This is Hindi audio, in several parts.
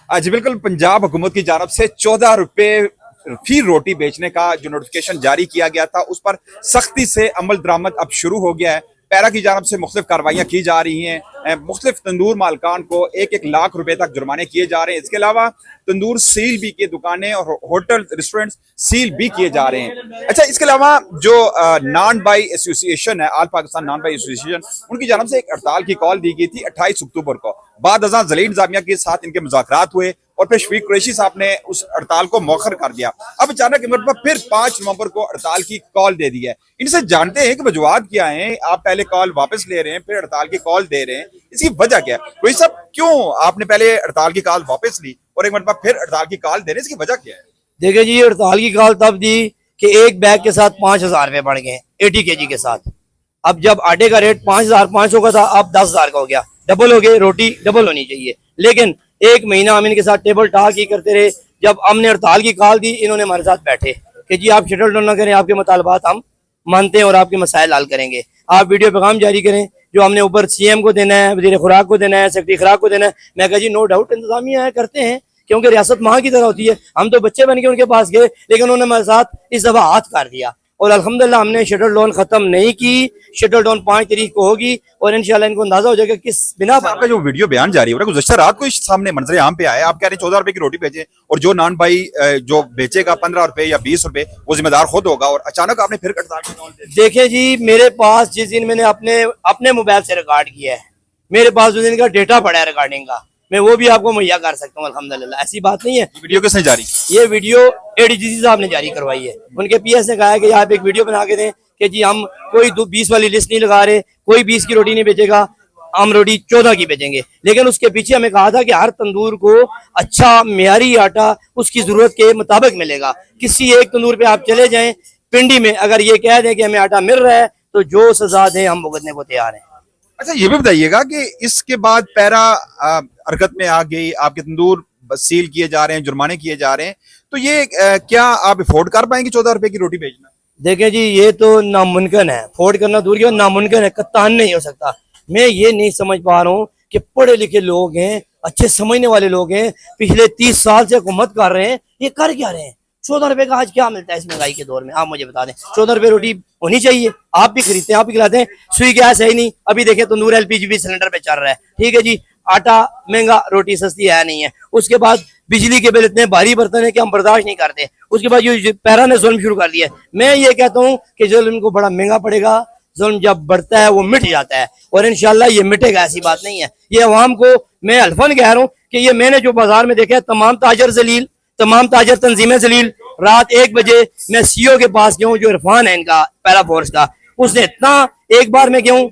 जी बिल्कुल, पंजाब हुकूमत की जानब से 14 रुपए फी रोटी बेचने का जो नोटिफिकेशन जारी किया गया था, उस पर सख्ती से अमल दरामद अब शुरू हो गया है। पैरा की जानब से मुख्तलिफ कार्रवाइयाँ की जा रही हैं। मुख्तलिफ तंदूर मालकान को 1-1 लाख रुपए तक जुर्माने किए जा रहे हैं। इसके अलावा तंदूर सील भी की दुकानें और होटल रेस्टोरेंट सील भी किए जा रहे हैं। अच्छा, इसके अलावा जो नॉन बाई एसोसिएशन है, आल पाकिस्तान नॉन बाई एसोसिएशन, उनकी जानब से एक हड़ताल की कॉल दी गई थी 28 अक्टूबर को। बाद अज़ां जलील जामिया के साथ इनके मुज़ाकरात हुए और फिर शफीक कुरैशी साहब ने उस हड़ताल को मौखर कर दिया। अब अचानक इमरतबा फिर 5 नवंबर को हड़ताल की कॉल दे दी है। इनसे जानते हैं कि वजूहात क्या हैं। आप पहले कॉल वापस ले रहे हैं, फिर हड़ताल की कॉल दे रहे हैं, इसकी वजह क्या है? कोई सब क्यों आपने पहले हड़ताल की कॉल वापस ली और एक मरतबा फिर हड़ताल की कॉल दे रहे हैं, इसकी वजह क्या है? देखिए जी, हड़ताल की कॉल तब दी कि एक बैग के साथ 5,000 रुपए बढ़ गए 80 kg के साथ। अब जब आटे का रेट 5,500 का था, अब 10,000 का हो गया, डबल हो गए। रोटी डबल होनी चाहिए, लेकिन एक महीना हम इनके साथ टेबल टाक ही करते रहे। जब हमने हड़ताल की कॉल दी, इन्होंने हमारे साथ बैठे कि जी आप शटल डाउन ना करें, आपके मुतालबात हम मानते हैं और आपके मसाइल हल करेंगे। आप वीडियो पैगाम जारी करें जो हमने ऊपर CM को देना है, वज़ीर खुराक को देना है, सेक्रेटरी खुराक को देना है। मैं कहा जी नो डाउट इंतजामिया करते हैं, क्योंकि रियासत माँ की तरह होती है। हम तो बच्चे बन के उनके पास गए, लेकिन उन्होंने हमारे साथ इस दफा हाथ कर दिया और अल्हम्दुलिल्लाह हमने शटल डाउन खत्म नहीं की। शटल डाउन 5 तारीख को होगी और इंशाल्लाह इनको अंदाजा हो जाएगा किस बिना पर। आपका जो वीडियो बयान जारी हो रहा है, गुज़श्ता रात को इस सामने मंजर आम पे आया। आप कह रहे हैं 14 रुपए की रोटी बेचे और जो नॉन भाई जो बेचेगा 15 रुपए या 20 रुपए, वो जिम्मेदार खुद होगा, और अचानक आपने फिर हड़ताल की कॉल दे दी। देखें जी, मेरे पास जिस दिन मैंने अपने मोबाइल से रिकॉर्ड किया है, मेरे पास उस दिन का डेटा पड़ा है रिकॉर्डिंग का, मैं वो भी आपको मुहैया कर सकता हूँ अल्हम्दुलिल्लाह। ऐसी बात नहीं है। वीडियो किसने जारी? ये वीडियो ADGC साहब ने जारी करवाई है। उनके PS ने कहा है कि आप एक वीडियो बना के दें कि जी हम कोई 20 वाली लिस्ट नहीं लगा रहे, कोई 20 की रोटी नहीं बेचेगा, हम रोटी 14 की बेचेंगे। लेकिन उसके पीछे हमें कहा था कि हर तंदूर को अच्छा मेयारी आटा उसकी जरूरत के मुताबिक मिलेगा। किसी एक तंदूर पे आप चले जाएं पिंडी में, अगर ये कह दें कि हमें आटा मिल रहा है, तो जो सजा दें हम भुगतने को तैयार हैं। अच्छा, ये भी बताइएगा कि इसके बाद पैरा हरकत में आ गई, आपके तंदूर सील किए जा रहे हैं, जुर्माने किए जा रहे हैं, तो ये क्या आप अफोर्ड कर पाएंगे 14 रुपए की रोटी बेचना? देखें जी, ये तो नामुमकिन है, अफोर्ड करना दूर की बात, नामुमकिन है, कत्तान नहीं हो सकता। मैं ये नहीं समझ पा रहा हूँ कि पढ़े लिखे लोग हैं, अच्छे समझने वाले लोग हैं, पिछले 30 साल से हुकूमत कर रहे हैं, ये कर क्या रहे हैं? 14 रुपए का आज क्या मिलता है इस महंगाई के दौर में? आप मुझे बता दें। 14 रुपए रोटी होनी चाहिए, आप भी खरीदते हैं, आप भी खिलाते हैं। सुई गैस है ही नहीं, अभी देखें तंदूर LPG भी सिलेंडर पे चल रहा है, ठीक है जी। आटा महंगा, रोटी सस्ती है नहीं है। उसके बाद बिजली के बिल इतने भारी बर्तन है कि हम बर्दाश्त नहीं करते। उसके बाद जो पैरा ने जुल्म शुरू कर दिया है। मैं ये कहता हूँ कि जुल्म इनको बड़ा महंगा पड़ेगा। जुल्म जब बढ़ता है वो मिट जाता है, और इंशाल्लाह ये मिटेगा, ऐसी बात नहीं है। ये अवाम को मैं अल्फन कह रहा हूँ कि ये मैंने जो बाजार में देखा है, तमाम ताजर जलील, तमाम ताजर तंजीमें जलील। रात 1 बजे मैं CO के पास गया हूँ, जो इरफान है इनका पैरा फोर्स का, उसने इतना एक बार में गया हूँ,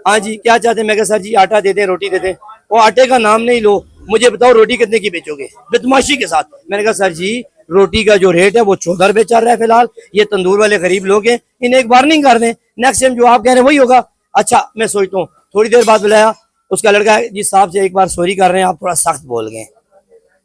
हाँ जी क्या चाहते हैं? मैं कहा सर जी आटा दे दें, रोटी दे दें। वो आटे का नाम नहीं लो, मुझे बताओ रोटी कितने की बेचोगे? बदमाशी के साथ। मैंने कहा सर जी रोटी का जो रेट है वो 14 रुपए चल रहा है फिलहाल, ये तंदूर वाले गरीब लोग हैं, इन्हें एक वार्निंग कर दें, नेक्स्ट टाइम जो आप कह रहे हैं वही होगा। अच्छा, मैं सोचता हूँ। थोड़ी देर बाद बुलाया उसका लड़का, जी साहब से एक बार सॉरी कर रहे हैं, आप थोड़ा सख्त बोल गए।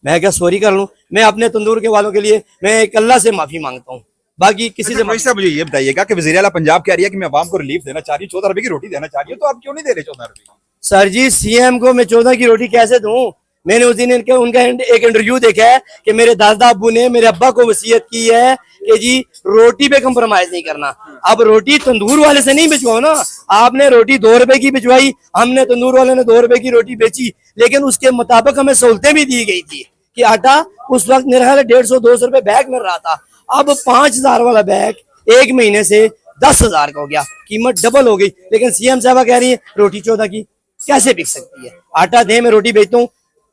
मैं क्या सॉरी कर लूँ? मैं अपने तंदूर के वालों के लिए मैं एक अल्लाह से माफी मांगता हूँ, बाकी किसी से। मुझे ये बताइएगा कि वज़ीर आला पंजाब कह रही है कि मैं अवाम को रिलीफ देना चाह रही हूँ, 14 रुपए की रोटी देना चाह रही हूँ, तो आप क्यों नहीं दे रहे 14 रुपए? सर जी CM को मैं 14 की रोटी कैसे दूं? मैंने उस दिन उनका एक इंटरव्यू देखा है कि मेरे दादा अब्बू ने मेरे अब्बा को वसीयत की है कि जी रोटी पे कंप्रोमाइज नहीं करना। अब रोटी तंदूर वाले से नहीं भिजवाओ ना, आपने रोटी 2 रुपए की भिजवाई, हमने तंदूर वाले ने 2 रुपए की रोटी बेची, लेकिन उसके मुताबिक हमें सहूलतें भी दी गई थी कि आटा उस वक्त मेरा ख्याल 150-200 रुपए बैग मिल रहा था। अब 5,000 वाला बैग एक महीने से 10,000 का हो गया, कीमत डबल हो गई। लेकिन CM साहबा कह रही है रोटी 14 की कैसे बिक सकती है? आटा दे, मैं रोटी बेचता हूँ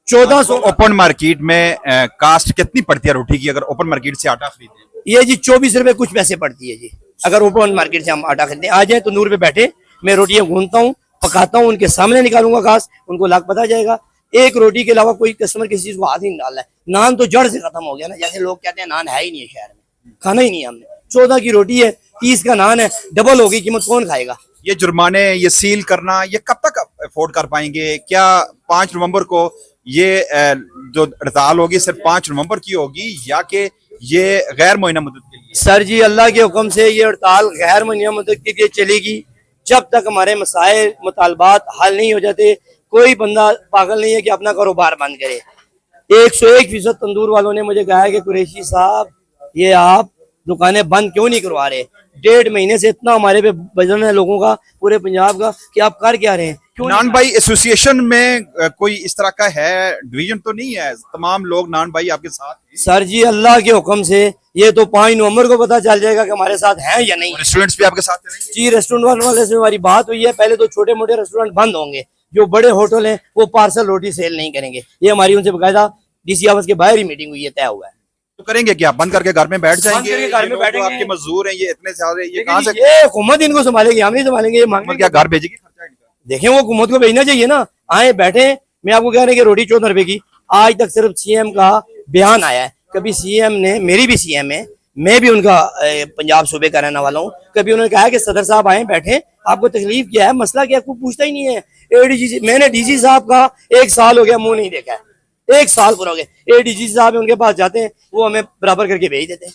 1400। ओपन मार्केट में कास्ट कितनी पड़ती है रोटी की, अगर ओपन मार्केट से आटा खरीदे? ये जी 24 रुपए कुछ पैसे पड़ती है जी, अगर ओपन मार्केट से हम आटा खरीदते। आ जाए तंदूर पे बैठे, मैं रोटियां गूंथता हूँ, पकाता हूँ, उनके सामने निकालूंगा घास, उनको लाख पता जाएगा। एक रोटी के अलावा कोई कस्टमर किसी चीज को हाथ ही नहीं डालना है। नान तो जड़ से खत्म हो गया ना, जैसे लोग कहते हैं नान है ही नहीं है शहर में, खाना ही नहीं है हमने। 14 की रोटी है, 30 का नान है, डबल हो गई कीमत, कौन खाएगा? ये जुर्माने, ये सील करना, ये कब तक अफोर्ड कर पाएंगे? क्या 5 नवंबर को ये जो हड़ताल होगी सिर्फ 5 नवंबर की होगी, या कि ये गैर मुअय्यना मुद्दत के लिए? सर जी अल्लाह के हुक्म से ये हड़ताल गैर मुअय्यना मुद्दत के लिए चलेगी, जब तक हमारे मसाइल मुतालबात हल नहीं हो जाते। कोई बंदा पागल नहीं है कि अपना कारोबार बंद करे। 101% तंदूर वालों ने मुझे कहा है कि कुरैशी साहब ये आप दुकानें बंद क्यों नहीं करवा रहे। 1.5 महीने से इतना हमारे पे वजन है लोगों का, पूरे पंजाब का, कि आप कर क्या रहे हैं, क्यों नान भाई एसोसिएशन में कोई इस तरह का है डिवीजन तो नहीं है, तमाम लोग नान भाई आपके साथ हैं? सर जी अल्लाह के हुक्म से ये तो 5 नवंबर को पता चल जाएगा कि हमारे साथ हैं या नहीं। रेस्टोरेंट्स भी आपके साथ चलेंगे? जी रेस्टोरेंट वाले से हमारी बात हुई है, पहले तो छोटे मोटे रेस्टोरेंट बंद होंगे, जो बड़े होटल हैं वो पार्सल रोटी सेल नहीं करेंगे। ये हमारी उनसे बकायदा डीसी ऑफिस के बाहर ही मीटिंग हुई है, तय हुआ है। तो करेंगे क्या, बंद करके घर में बैठ जाएंगे? करके घर में ये लोग बैठेंगे। तो आपके मजदूर हैं, ये इतने सारे, ये कहाँ से, ये हुकूमत इनको संभालेगी, हम नहीं संभालेंगे। ये मांगे क्या घर भेजेगी खर्चा इनका? देखें वो हुकूमत को भेजना चाहिए ना, आए बैठे। मैं आपको कह रहे हैं कि रोटी 14 रुपए की, आज तक सिर्फ सीएम का बयान आया है। कभी सीएम ने, मेरी भी सीएम है, मैं भी उनका पंजाब सूबे का रहने वाला हूँ, कभी उन्होंने कहा है कि सदर साहब आए बैठे, आपको तकलीफ क्या है, मसला क्या है, आपको पूछता ही नहीं है। एडीजी, मैंने डीसी साहब का 1 साल हो गया मुंह नहीं देखा है, 1 साल पूरा हो गया। एडीजी साहब उनके पास जाते हैं, वो हमें बराबर करके भेज देते हैं।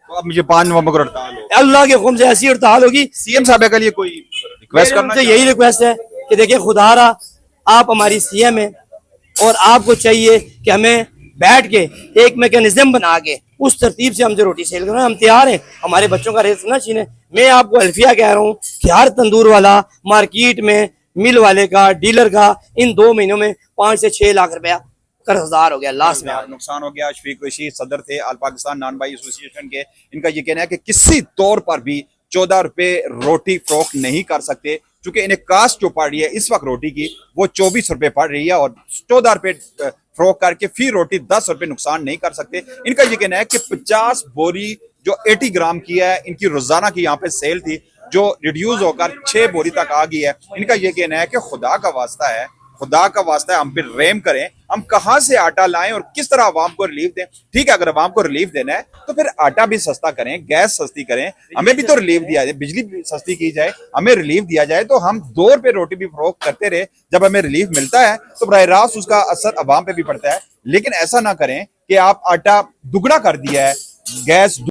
तो अब मुझे 5 नवंबर को हड़ताल हो, अल्लाह के हुक्म से ऐसी हड़ताल होगी। सीएम साहब के लिए कोई रिक्वेस्ट करना उनसे यही रिक्वेस्ट है कि देखिए खुदारा आप हमारी सीएम है और आपको चाहिए कि हमें बैठ के एक मैकेनिज्म बना के उस तरतीब से हमसे रोटी सेल करना। हम तैयार हैं, हमारे बच्चों का रेस ना छीने। मैं आपको अल्फिया कह रहा हूँ कि हर तंदूर वाला मार्केट में, मिल वाले का, डीलर का, इन 2 महीनों में 5 से 6 लाख रुपया कर्जदार हो गया, लास्ट में नुकसान हो गया। शफीक रशीद सदर थे ऑल पाकिस्तान नान भाई एसोसिएशन के, इनका ये कहना है कि किसी तौर पर भी 14 रुपए रोटी फरोख्त नहीं कर सकते, क्योंकि इन्हें कास्ट जो पड़ रही है इस वक्त रोटी की वो 24 रुपए पड़ रही है, और 14 रुपए फरोख्त करके फी रोटी 10 रुपए नुकसान नहीं कर सकते। इनका ये कहना है कि 50 बोरी जो 80 ग्राम की है, इनकी रोजाना की यहाँ पे सेल थी, जो रिड्यूस होकर 6 बोरी तक आ गई है। इनका ये कहना है कि खुदा का वास्ता है, खुदा का वास्ता है, हम पे रेम करें, हम कहां से आटा लाएं और किस तरह आवाम को रिलीफ दें। ठीक है, अगर आवाम को रिलीफ देना है तो फिर आटा भी सस्ता करें, गैस सस्ती करें, हमें भी तो रिलीफ दिया जाए, बिजली भी सस्ती की जाए, हमें रिलीफ दिया जाए। तो हम 2 रुपए रोटी भी फरोख्त करते रहे, जब हमें रिलीफ मिलता है तो बराह रास्त उसका असर आवाम पे भी पड़ता है। लेकिन ऐसा ना करें कि आप आटा दुगना कर दिया है, गैस